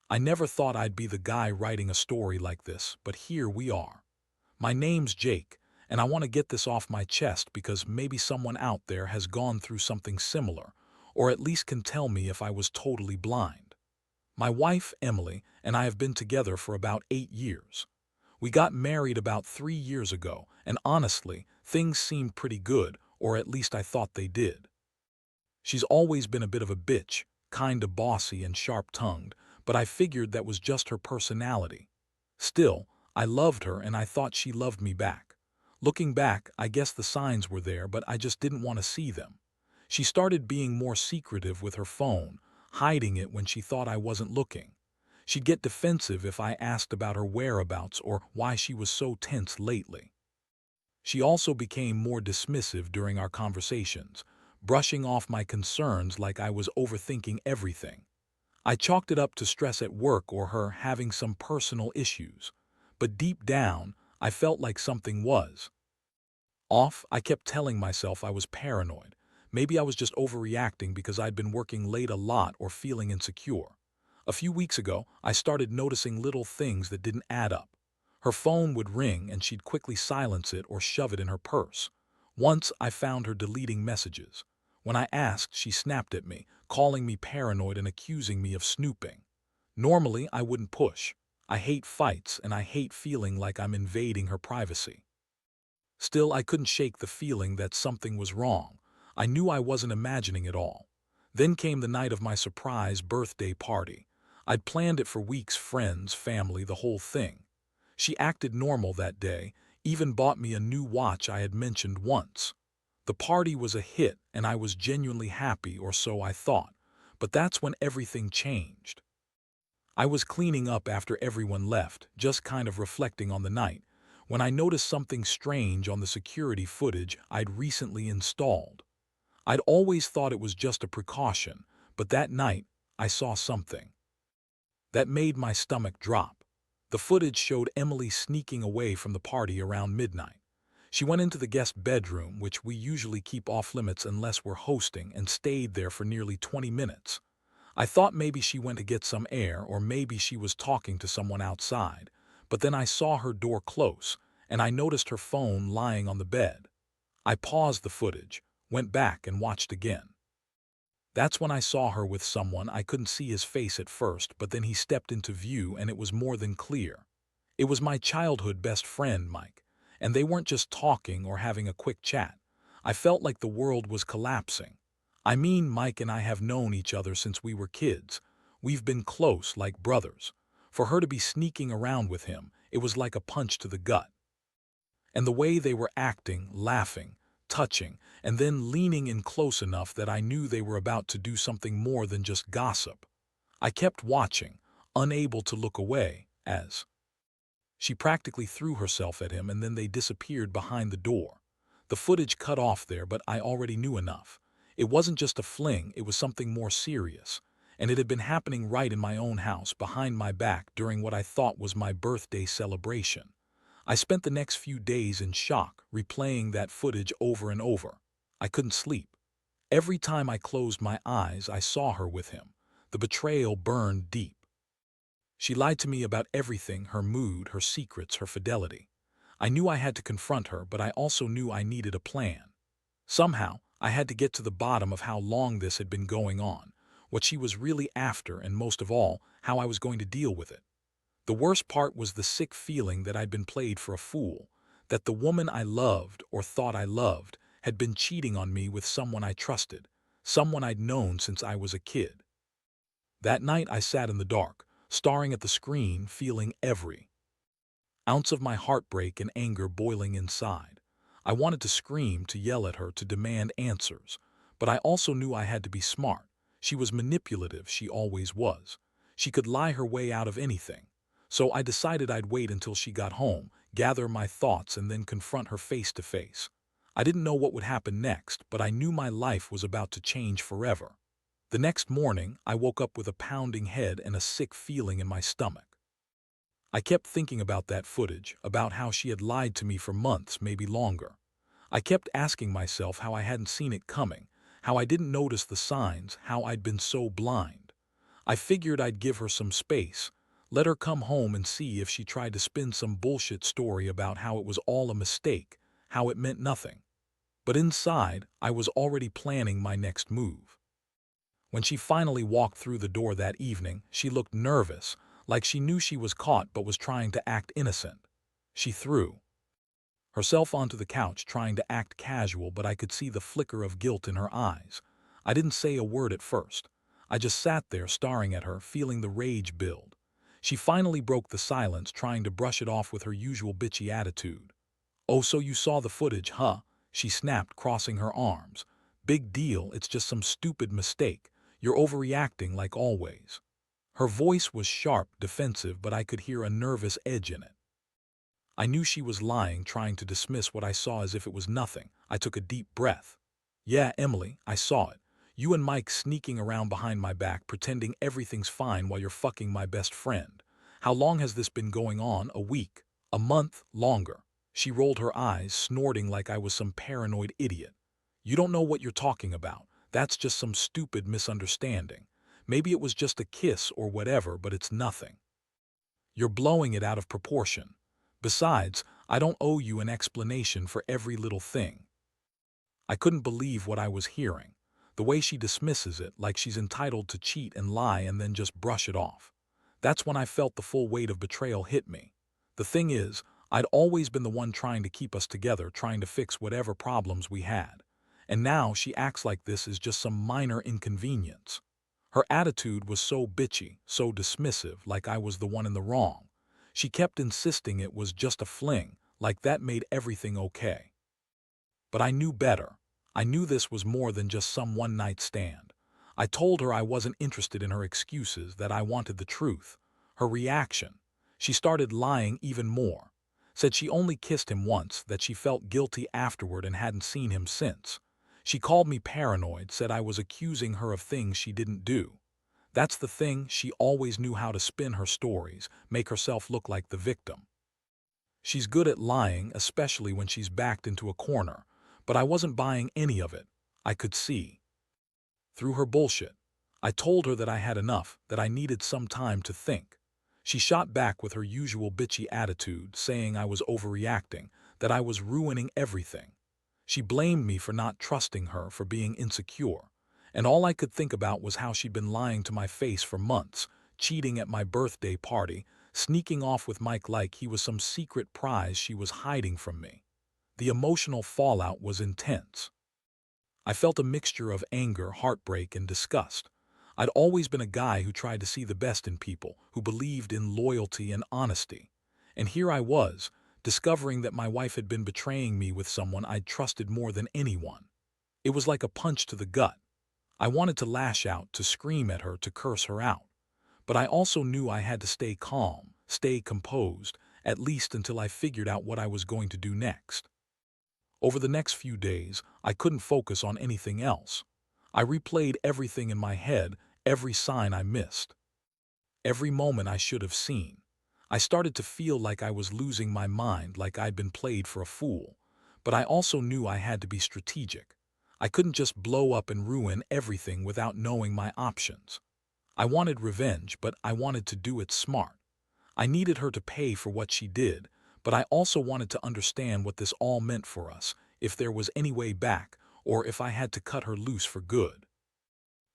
I never thought I'd be the guy writing a story like this, but here we are. My name's Jake, and I want to get this off my chest because maybe someone out there has gone through something similar, or at least can tell me if I was totally blind. My wife, Emily, and I have been together for about 8 years. We got married about 3 years ago, and honestly, things seemed pretty good, or at least I thought they did. She's always been a bit of a bitch, kinda bossy and sharp-tongued, but I figured that was just her personality. Still, I loved her and I thought she loved me back. Looking back, I guess the signs were there, but I just didn't want to see them. She started being more secretive with her phone, hiding it when she thought I wasn't looking. She'd get defensive if I asked about her whereabouts or why she was so tense lately. She also became more dismissive during our conversations, brushing off my concerns like I was overthinking everything. I chalked it up to stress at work or her having some personal issues. But deep down, I felt like something was off. I kept telling myself I was paranoid. Maybe I was just overreacting because I'd been working late a lot or feeling insecure. A few weeks ago, I started noticing little things that didn't add up. Her phone would ring and she'd quickly silence it or shove it in her purse. Once I found her deleting messages. When I asked, she snapped at me, calling me paranoid and accusing me of snooping. Normally, I wouldn't push. I hate fights and I hate feeling like I'm invading her privacy. Still, I couldn't shake the feeling that something was wrong. I knew I wasn't imagining it all. Then came the night of my surprise birthday party. I'd planned it for weeks, friends, family, the whole thing. She acted normal that day, even bought me a new watch I had mentioned once. The party was a hit and I was genuinely happy, or so I thought. But that's when everything changed. I was cleaning up after everyone left, just kind of reflecting on the night, when I noticed something strange on the security footage I'd recently installed. I'd always thought it was just a precaution, but that night I saw something that made my stomach drop. The footage showed Emily sneaking away from the party around midnight. She went into the guest bedroom, which we usually keep off limits unless we're hosting, and stayed there for nearly 20 minutes. I thought maybe she went to get some air or maybe she was talking to someone outside, but then I saw her door close and I noticed her phone lying on the bed. I paused the footage, went back and watched again. That's when I saw her with someone. I couldn't see his face at first, but then he stepped into view and it was more than clear. It was my childhood best friend, Mike, and they weren't just talking or having a quick chat. I felt like the world was collapsing. I mean, Mike and I have known each other since we were kids. We've been close, like brothers. For her to be sneaking around with him, it was like a punch to the gut. And the way they were acting, laughing, touching, and then leaning in close enough that I knew they were about to do something more than just gossip. I kept watching, unable to look away, as she practically threw herself at him and then they disappeared behind the door. The footage cut off there, but I already knew enough. It wasn't just a fling, it was something more serious. And it had been happening right in my own house, behind my back, during what I thought was my birthday celebration. I spent the next few days in shock, replaying that footage over and over. I couldn't sleep. Every time I closed my eyes, I saw her with him. The betrayal burned deep. She lied to me about everything: her mood, her secrets, her fidelity. I knew I had to confront her, but I also knew I needed a plan. Somehow, I had to get to the bottom of how long this had been going on, what she was really after, and most of all, how I was going to deal with it. The worst part was the sick feeling that I'd been played for a fool, that the woman I loved, or thought I loved, had been cheating on me with someone I trusted, someone I'd known since I was a kid. That night I sat in the dark, staring at the screen, feeling every ounce of my heartbreak and anger boiling inside. I wanted to scream, to yell at her, to demand answers, but I also knew I had to be smart. She was manipulative, she always was. She could lie her way out of anything. So I decided I'd wait until she got home, gather my thoughts, and then confront her face to face. I didn't know what would happen next, but I knew my life was about to change forever. The next morning, I woke up with a pounding head and a sick feeling in my stomach. I kept thinking about that footage, about how she had lied to me for months, maybe longer. I kept asking myself how I hadn't seen it coming, how I didn't notice the signs, how I'd been so blind. I figured I'd give her some space, let her come home and see if she tried to spin some bullshit story about how it was all a mistake, how it meant nothing. But inside, I was already planning my next move. When she finally walked through the door that evening, she looked nervous, like she knew she was caught but was trying to act innocent. She threw herself onto the couch trying to act casual, but I could see the flicker of guilt in her eyes. I didn't say a word at first. I just sat there staring at her, feeling the rage build. She finally broke the silence, trying to brush it off with her usual bitchy attitude. "Oh, so you saw the footage, huh?" she snapped, crossing her arms. "Big deal, it's just some stupid mistake. You're overreacting like always." Her voice was sharp, defensive, but I could hear a nervous edge in it. I knew she was lying, trying to dismiss what I saw as if it was nothing. I took a deep breath. "Yeah, Emily, I saw it. You and Mike sneaking around behind my back, pretending everything's fine while you're fucking my best friend. How long has this been going on? A week? A month? Longer?" She rolled her eyes, snorting like I was some paranoid idiot. "You don't know what you're talking about. That's just some stupid misunderstanding. Maybe it was just a kiss or whatever, but it's nothing. You're blowing it out of proportion. Besides, I don't owe you an explanation for every little thing." I couldn't believe what I was hearing. The way she dismisses it, like she's entitled to cheat and lie and then just brush it off. That's when I felt the full weight of betrayal hit me. The thing is, I'd always been the one trying to keep us together, trying to fix whatever problems we had. And now she acts like this is just some minor inconvenience. Her attitude was so bitchy, so dismissive, like I was the one in the wrong. She kept insisting it was just a fling, like that made everything okay. But I knew better. I knew this was more than just some one-night stand. I told her I wasn't interested in her excuses, that I wanted the truth. Her reaction. She started lying even more. Said she only kissed him once, that she felt guilty afterward and hadn't seen him since. She called me paranoid, said I was accusing her of things she didn't do. That's the thing, she always knew how to spin her stories, make herself look like the victim. She's good at lying, especially when she's backed into a corner, but I wasn't buying any of it. I could see through her bullshit. I told her that I had enough, that I needed some time to think. She shot back with her usual bitchy attitude, saying I was overreacting, that I was ruining everything. She blamed me for not trusting her, for being insecure. And all I could think about was how she'd been lying to my face for months, cheating at my birthday party, sneaking off with Mike like he was some secret prize she was hiding from me. The emotional fallout was intense. I felt a mixture of anger, heartbreak, and disgust. I'd always been a guy who tried to see the best in people, who believed in loyalty and honesty. And here I was, discovering that my wife had been betraying me with someone I'd trusted more than anyone. It was like a punch to the gut. I wanted to lash out, to scream at her, to curse her out. But I also knew I had to stay calm, stay composed, at least until I figured out what I was going to do next. Over the next few days, I couldn't focus on anything else. I replayed everything in my head, every sign I missed, every moment I should have seen. I started to feel like I was losing my mind, like I'd been played for a fool. But I also knew I had to be strategic. I couldn't just blow up and ruin everything without knowing my options. I wanted revenge, but I wanted to do it smart. I needed her to pay for what she did, but I also wanted to understand what this all meant for us, if there was any way back, or if I had to cut her loose for good.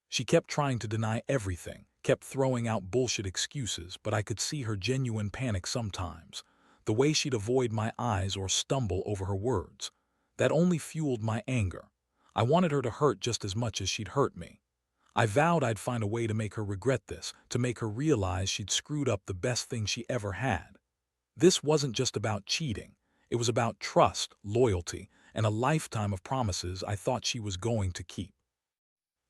She kept trying to deny everything, kept throwing out bullshit excuses, but I could see her genuine panic sometimes. The way she'd avoid my eyes or stumble over her words. That only fueled my anger. I wanted her to hurt just as much as she'd hurt me. I vowed I'd find a way to make her regret this, to make her realize she'd screwed up the best thing she ever had. This wasn't just about cheating. It was about trust, loyalty, and a lifetime of promises I thought she was going to keep.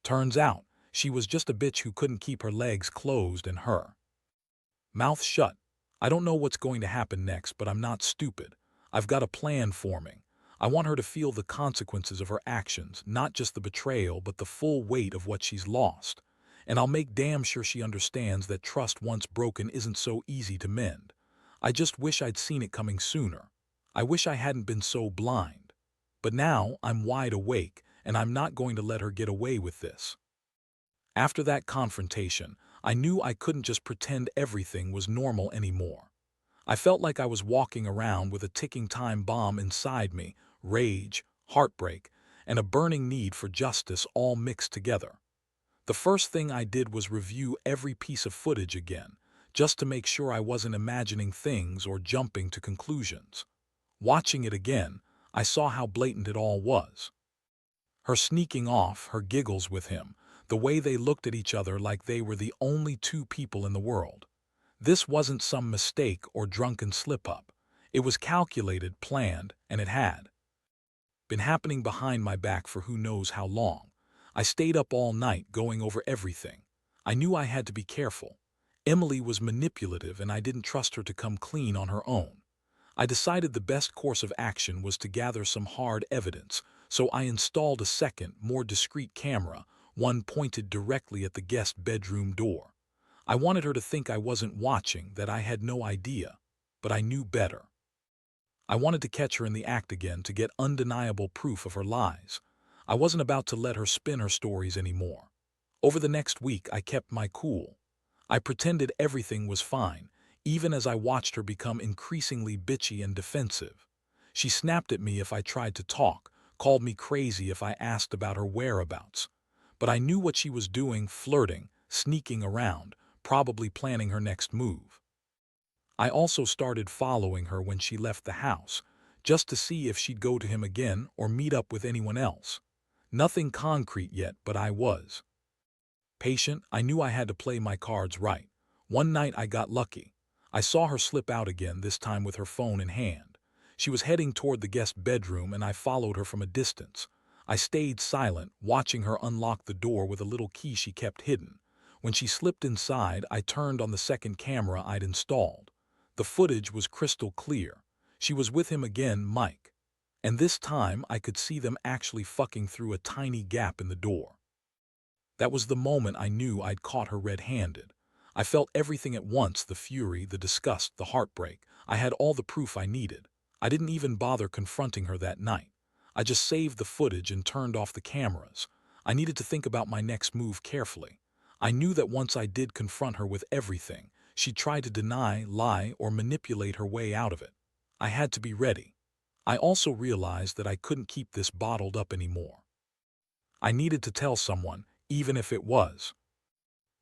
Turns out, she was just a bitch who couldn't keep her legs closed and her mouth shut. I don't know what's going to happen next, but I'm not stupid. I've got a plan forming. I want her to feel the consequences of her actions, not just the betrayal, but the full weight of what she's lost. And I'll make damn sure she understands that trust once broken isn't so easy to mend. I just wish I'd seen it coming sooner. I wish I hadn't been so blind. But now I'm wide awake, and I'm not going to let her get away with this. After that confrontation, I knew I couldn't just pretend everything was normal anymore. I felt like I was walking around with a ticking time bomb inside me, rage, heartbreak, and a burning need for justice all mixed together. The first thing I did was review every piece of footage again, just to make sure I wasn't imagining things or jumping to conclusions. Watching it again, I saw how blatant it all was. Her sneaking off, her giggles with him, the way they looked at each other like they were the only two people in the world. This wasn't some mistake or drunken slip-up. It was calculated, planned, and it had been happening behind my back for who knows how long. I stayed up all night going over everything. I knew I had to be careful. Emily was manipulative and I didn't trust her to come clean on her own. I decided the best course of action was to gather some hard evidence, so I installed a second, more discreet camera, one pointed directly at the guest bedroom door. I wanted her to think I wasn't watching, that I had no idea, but I knew better. I wanted to catch her in the act again to get undeniable proof of her lies. I wasn't about to let her spin her stories anymore. Over the next week, I kept my cool. I pretended everything was fine, even as I watched her become increasingly bitchy and defensive. She snapped at me if I tried to talk, called me crazy if I asked about her whereabouts. But I knew what she was doing, flirting, sneaking around, probably planning her next move. I also started following her when she left the house, just to see if she'd go to him again or meet up with anyone else. Nothing concrete yet, but I was patient. I knew I had to play my cards right. One night I got lucky. I saw her slip out again, this time with her phone in hand. She was heading toward the guest bedroom and I followed her from a distance. I stayed silent, watching her unlock the door with a little key she kept hidden. When she slipped inside, I turned on the second camera I'd installed. The footage was crystal clear. She was with him again, Mike. And this time I could see them actually fucking through a tiny gap in the door. That was the moment I knew I'd caught her red-handed. I felt everything at once, the fury, the disgust, the heartbreak. I had all the proof I needed. I didn't even bother confronting her that night. I just saved the footage and turned off the cameras. I needed to think about my next move carefully. I knew that once I did confront her with everything, she'd try to deny, lie, or manipulate her way out of it. I had to be ready. I also realized that I couldn't keep this bottled up anymore. I needed to tell someone, even if it was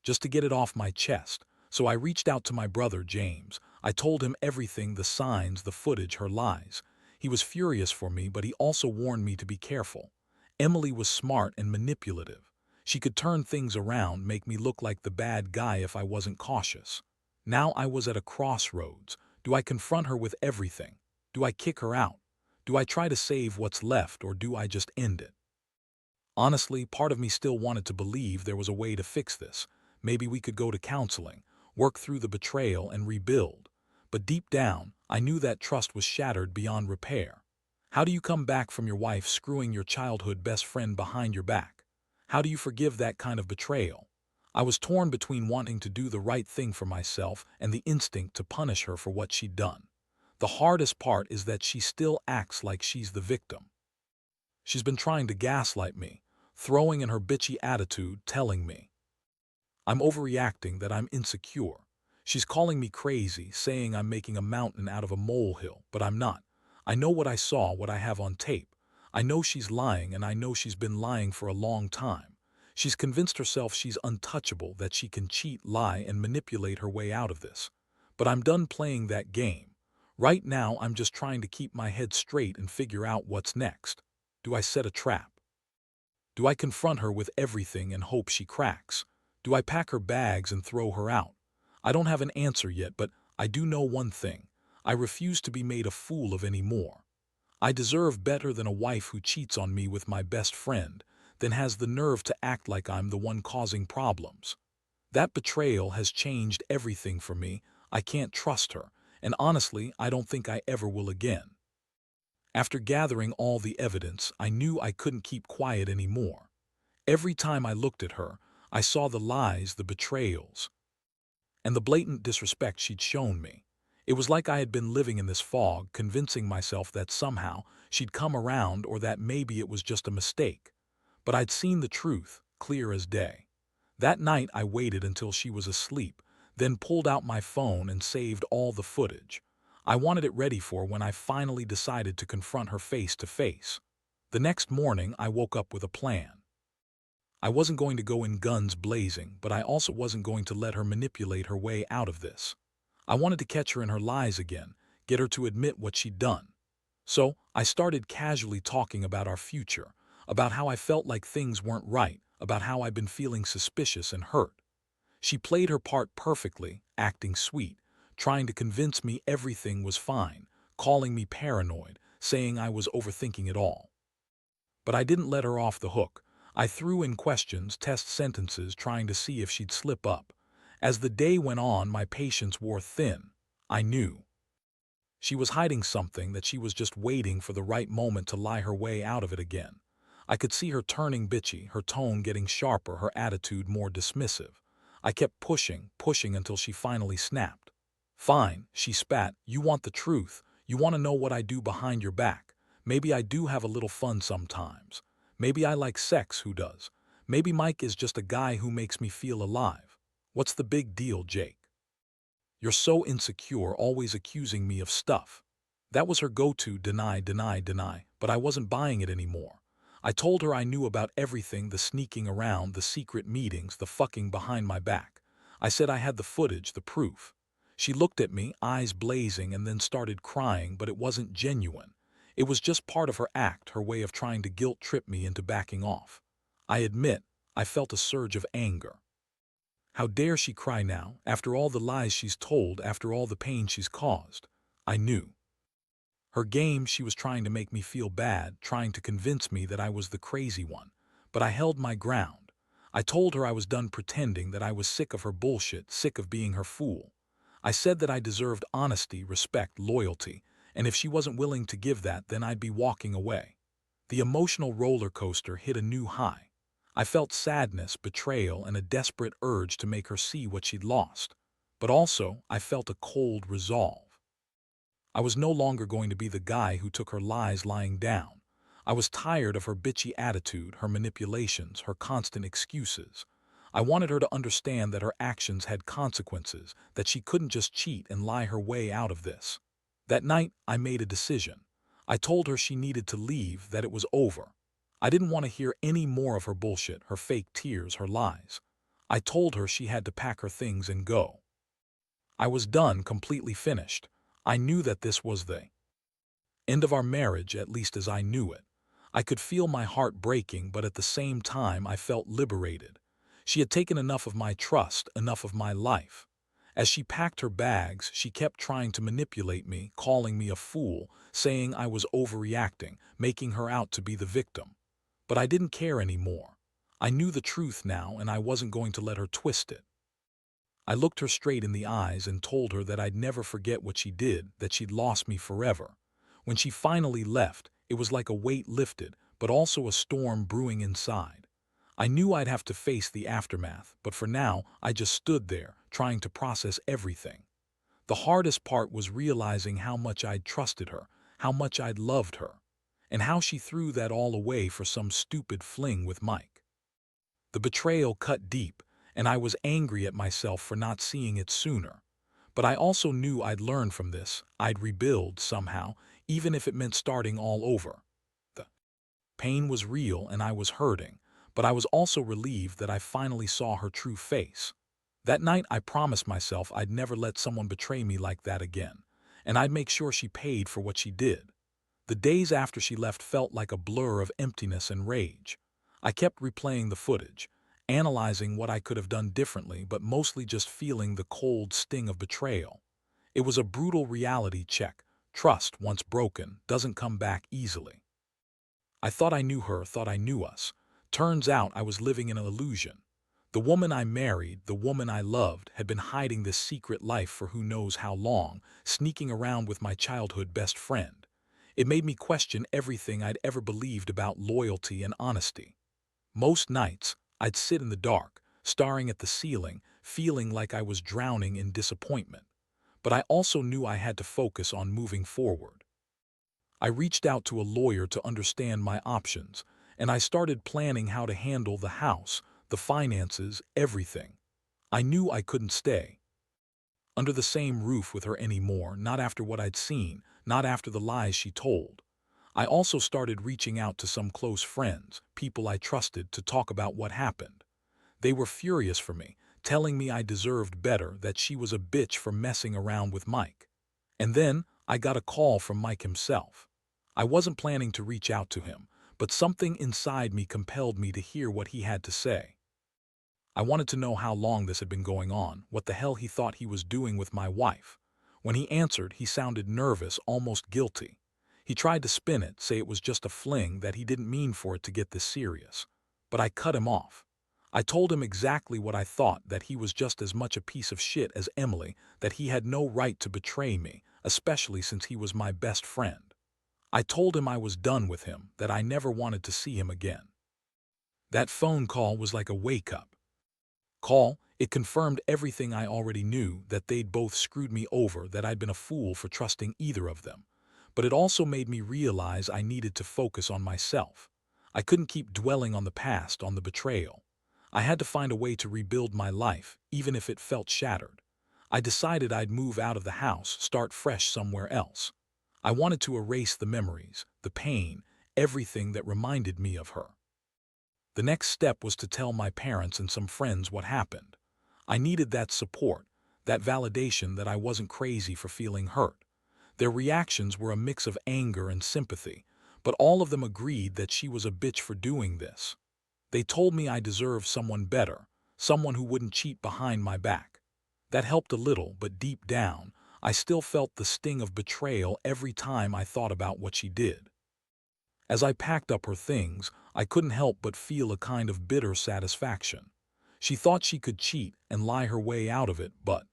just to get it off my chest. So I reached out to my brother, James. I told him everything, the signs, the footage, her lies. He was furious for me, but he also warned me to be careful. Emily was smart and manipulative. She could turn things around, make me look like the bad guy if I wasn't cautious. Now I was at a crossroads. Do I confront her with everything? Do I kick her out? Do I try to save what's left, or do I just end it? Honestly, part of me still wanted to believe there was a way to fix this. Maybe we could go to counseling, work through the betrayal, and rebuild. But deep down, I knew that trust was shattered beyond repair. How do you come back from your wife screwing your childhood best friend behind your back? How do you forgive that kind of betrayal? I was torn between wanting to do the right thing for myself and the instinct to punish her for what she'd done. The hardest part is that she still acts like she's the victim. She's been trying to gaslight me, throwing in her bitchy attitude, telling me I'm overreacting, that I'm insecure. She's calling me crazy, saying I'm making a mountain out of a molehill, but I'm not. I know what I saw, what I have on tape. I know she's lying, and I know she's been lying for a long time. She's convinced herself she's untouchable, that she can cheat, lie, and manipulate her way out of this. But I'm done playing that game. Right now, I'm just trying to keep my head straight and figure out what's next. Do I set a trap? Do I confront her with everything and hope she cracks? Do I pack her bags and throw her out? I don't have an answer yet, but I do know one thing. I refuse to be made a fool of anymore. I deserve better than a wife who cheats on me with my best friend, then has the nerve to act like I'm the one causing problems. That betrayal has changed everything for me. I can't trust her, and honestly, I don't think I ever will again. After gathering all the evidence, I knew I couldn't keep quiet anymore. Every time I looked at her, I saw the lies, the betrayals, and the blatant disrespect she'd shown me. It was like I had been living in this fog, convincing myself that somehow she'd come around, or that maybe it was just a mistake. But I'd seen the truth, clear as day. That night I waited until she was asleep, then pulled out my phone and saved all the footage. I wanted it ready for when I finally decided to confront her face to face. The next morning I woke up with a plan. I wasn't going to go in guns blazing, but I also wasn't going to let her manipulate her way out of this. I wanted to catch her in her lies again, get her to admit what she'd done. So I started casually talking about our future, about how I felt like things weren't right, about how I'd been feeling suspicious and hurt. She played her part perfectly, acting sweet, trying to convince me everything was fine, calling me paranoid, saying I was overthinking it all. But I didn't let her off the hook. I threw in questions, test sentences, trying to see if she'd slip up. As the day went on, my patience wore thin. I knew she was hiding something, that she was just waiting for the right moment to lie her way out of it again. I could see her turning bitchy, her tone getting sharper, her attitude more dismissive. I kept pushing until she finally snapped. "Fine," she spat. "You want the truth. You want to know what I do behind your back. Maybe I do have a little fun sometimes. Maybe I like sex, who does? Maybe Mike is just a guy who makes me feel alive. What's the big deal, Jake? You're so insecure, always accusing me of stuff." That was her go-to: deny, deny, deny, but I wasn't buying it anymore. I told her I knew about everything, the sneaking around, the secret meetings, the fucking behind my back. I said I had the footage, the proof. She looked at me, eyes blazing, and then started crying, but it wasn't genuine. It was just part of her act, her way of trying to guilt-trip me into backing off. I admit, I felt a surge of anger. How dare she cry now, after all the lies she's told, after all the pain she's caused? I knew. Her game, she was trying to make me feel bad, trying to convince me that I was the crazy one. But I held my ground. I told her I was done pretending, that I was sick of her bullshit, sick of being her fool. I said that I deserved honesty, respect, loyalty, and if she wasn't willing to give that, then I'd be walking away. The emotional roller coaster hit a new high. I felt sadness, betrayal, and a desperate urge to make her see what she'd lost. But also, I felt a cold resolve. I was no longer going to be the guy who took her lies lying down. I was tired of her bitchy attitude, her manipulations, her constant excuses. I wanted her to understand that her actions had consequences, that she couldn't just cheat and lie her way out of this. That night, I made a decision. I told her she needed to leave, that it was over. I didn't want to hear any more of her bullshit, her fake tears, her lies. I told her she had to pack her things and go. I was done, completely finished. I knew that this was the end of our marriage, at least as I knew it. I could feel my heart breaking, but at the same time I felt liberated. She had taken enough of my trust, enough of my life. As she packed her bags, she kept trying to manipulate me, calling me a fool, saying I was overreacting, making her out to be the victim. But I didn't care anymore. I knew the truth now, and I wasn't going to let her twist it. I looked her straight in the eyes and told her that I'd never forget what she did, that she'd lost me forever. When she finally left, it was like a weight lifted, but also a storm brewing inside. I knew I'd have to face the aftermath, but for now, I just stood there, trying to process everything. The hardest part was realizing how much I'd trusted her, how much I'd loved her, and how she threw that all away for some stupid fling with Mike. The betrayal cut deep, and I was angry at myself for not seeing it sooner. But I also knew I'd learn from this, I'd rebuild somehow, even if it meant starting all over. The pain was real and I was hurting, but I was also relieved that I finally saw her true face. That night I promised myself I'd never let someone betray me like that again, and I'd make sure she paid for what she did. The days after she left felt like a blur of emptiness and rage. I kept replaying the footage, analyzing what I could have done differently, but mostly just feeling the cold sting of betrayal. It was a brutal reality check. Trust, once broken, doesn't come back easily. I thought I knew her, thought I knew us. Turns out I was living in an illusion. The woman I married, the woman I loved, had been hiding this secret life for who knows how long, sneaking around with my childhood best friend. It made me question everything I'd ever believed about loyalty and honesty. Most nights, I'd sit in the dark, staring at the ceiling, feeling like I was drowning in disappointment. But I also knew I had to focus on moving forward. I reached out to a lawyer to understand my options, and I started planning how to handle the house, the finances, everything. I knew I couldn't stay under the same roof with her anymore, not after what I'd seen, not after the lies she told. I also started reaching out to some close friends, people I trusted, to talk about what happened. They were furious for me, telling me I deserved better, that she was a bitch for messing around with Mike. And then I got a call from Mike himself. I wasn't planning to reach out to him, but something inside me compelled me to hear what he had to say. I wanted to know how long this had been going on, what the hell he thought he was doing with my wife. When he answered, he sounded nervous, almost guilty. He tried to spin it, say it was just a fling, that he didn't mean for it to get this serious. But I cut him off. I told him exactly what I thought, that he was just as much a piece of shit as Emily, that he had no right to betray me, especially since he was my best friend. I told him I was done with him, that I never wanted to see him again. That phone call was like a wake-up call. It confirmed everything I already knew, that they'd both screwed me over, that I'd been a fool for trusting either of them. But it also made me realize I needed to focus on myself. I couldn't keep dwelling on the past, on the betrayal. I had to find a way to rebuild my life, even if it felt shattered. I decided I'd move out of the house, start fresh somewhere else. I wanted to erase the memories, the pain, everything that reminded me of her. The next step was to tell my parents and some friends what happened. I needed that support, that validation that I wasn't crazy for feeling hurt. Their reactions were a mix of anger and sympathy, but all of them agreed that she was a bitch for doing this. They told me I deserved someone better, someone who wouldn't cheat behind my back. That helped a little, but deep down, I still felt the sting of betrayal every time I thought about what she did. As I packed up her things, I couldn't help but feel a kind of bitter satisfaction. She thought she could cheat and lie her way out of it, but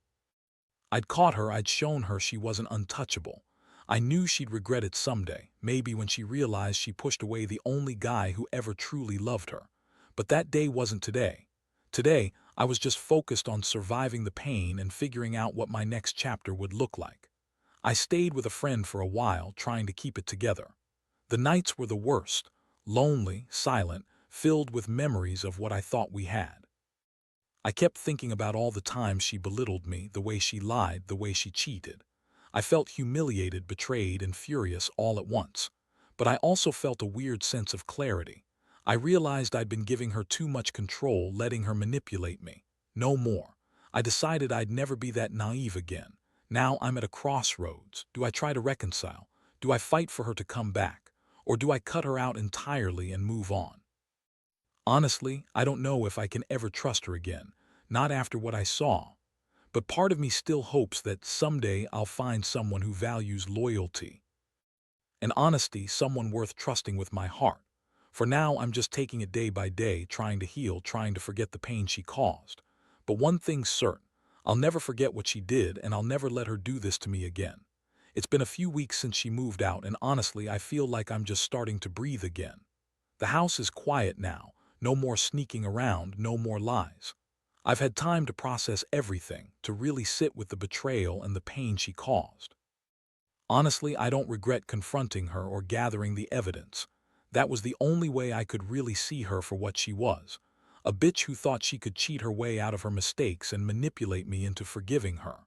I'd caught her, I'd shown her she wasn't untouchable. I knew she'd regret it someday, maybe when she realized she pushed away the only guy who ever truly loved her. But that day wasn't today. Today, I was just focused on surviving the pain and figuring out what my next chapter would look like. I stayed with a friend for a while, trying to keep it together. The nights were the worst, lonely, silent, filled with memories of what I thought we had. I kept thinking about all the times she belittled me, the way she lied, the way she cheated. I felt humiliated, betrayed, and furious all at once. But I also felt a weird sense of clarity. I realized I'd been giving her too much control, letting her manipulate me. No more. I decided I'd never be that naive again. Now I'm at a crossroads. Do I try to reconcile? Do I fight for her to come back? Or do I cut her out entirely and move on? Honestly, I don't know if I can ever trust her again, not after what I saw. But part of me still hopes that someday I'll find someone who values loyalty and honesty, someone worth trusting with my heart. For now, I'm just taking it day by day, trying to heal, trying to forget the pain she caused. But one thing's certain, I'll never forget what she did, and I'll never let her do this to me again. It's been a few weeks since she moved out, and honestly, I feel like I'm just starting to breathe again. The house is quiet now, no more sneaking around, no more lies. I've had time to process everything, to really sit with the betrayal and the pain she caused. Honestly, I don't regret confronting her or gathering the evidence. That was the only way I could really see her for what she was. A bitch who thought she could cheat her way out of her mistakes and manipulate me into forgiving her.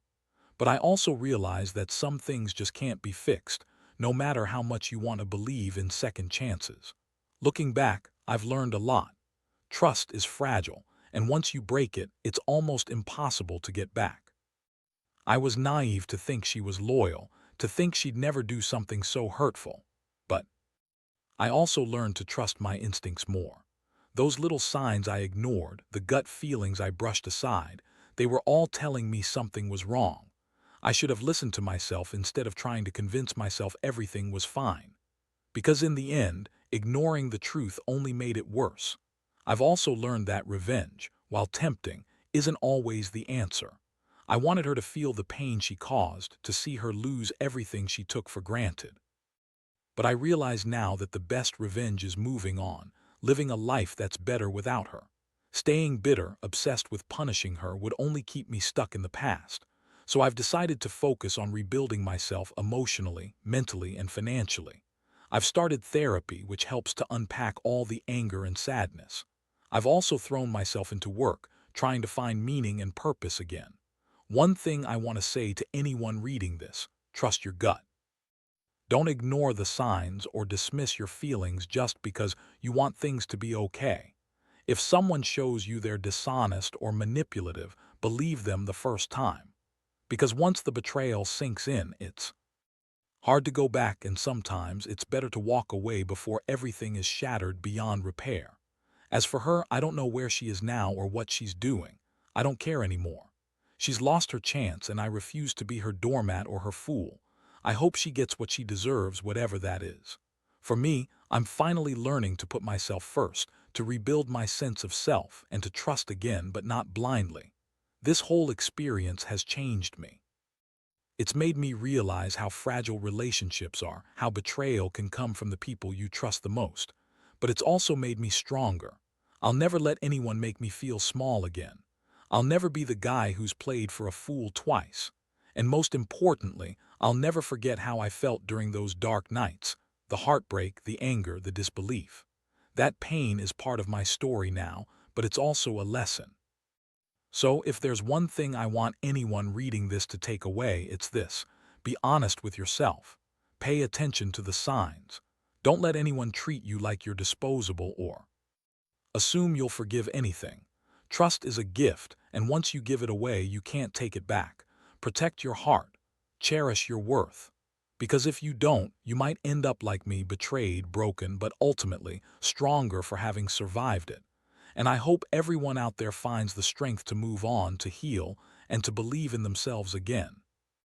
But I also realized that some things just can't be fixed, no matter how much you want to believe in second chances. Looking back, I've learned a lot. Trust is fragile, and once you break it, it's almost impossible to get back. I was naive to think she was loyal, to think she'd never do something so hurtful. But I also learned to trust my instincts more. Those little signs I ignored, the gut feelings I brushed aside, they were all telling me something was wrong. I should have listened to myself instead of trying to convince myself everything was fine. Because in the end, ignoring the truth only made it worse. I've also learned that revenge, while tempting, isn't always the answer. I wanted her to feel the pain she caused, to see her lose everything she took for granted. But I realize now that the best revenge is moving on, living a life that's better without her. Staying bitter, obsessed with punishing her, would only keep me stuck in the past. So I've decided to focus on rebuilding myself emotionally, mentally, and financially. I've started therapy, which helps to unpack all the anger and sadness. I've also thrown myself into work, trying to find meaning and purpose again. One thing I want to say to anyone reading this: trust your gut. Don't ignore the signs or dismiss your feelings just because you want things to be okay. If someone shows you they're dishonest or manipulative, believe them the first time. Because once the betrayal sinks in, it's hard to go back, and sometimes it's better to walk away before everything is shattered beyond repair. As for her, I don't know where she is now or what she's doing. I don't care anymore. She's lost her chance, and I refuse to be her doormat or her fool. I hope she gets what she deserves, whatever that is. For me, I'm finally learning to put myself first, to rebuild my sense of self, and to trust again, but not blindly. This whole experience has changed me. It's made me realize how fragile relationships are, how betrayal can come from the people you trust the most. But it's also made me stronger. I'll never let anyone make me feel small again. I'll never be the guy who's played for a fool twice. And most importantly, I'll never forget how I felt during those dark nights: the heartbreak, the anger, the disbelief. That pain is part of my story now, but it's also a lesson. So, if there's one thing I want anyone reading this to take away, it's this: be honest with yourself. Pay attention to the signs. Don't let anyone treat you like you're disposable or assume you'll forgive anything. Trust is a gift, and once you give it away, you can't take it back. Protect your heart. Cherish your worth. Because if you don't, you might end up like me, betrayed, broken, but ultimately stronger for having survived it. And I hope everyone out there finds the strength to move on, to heal, and to believe in themselves again.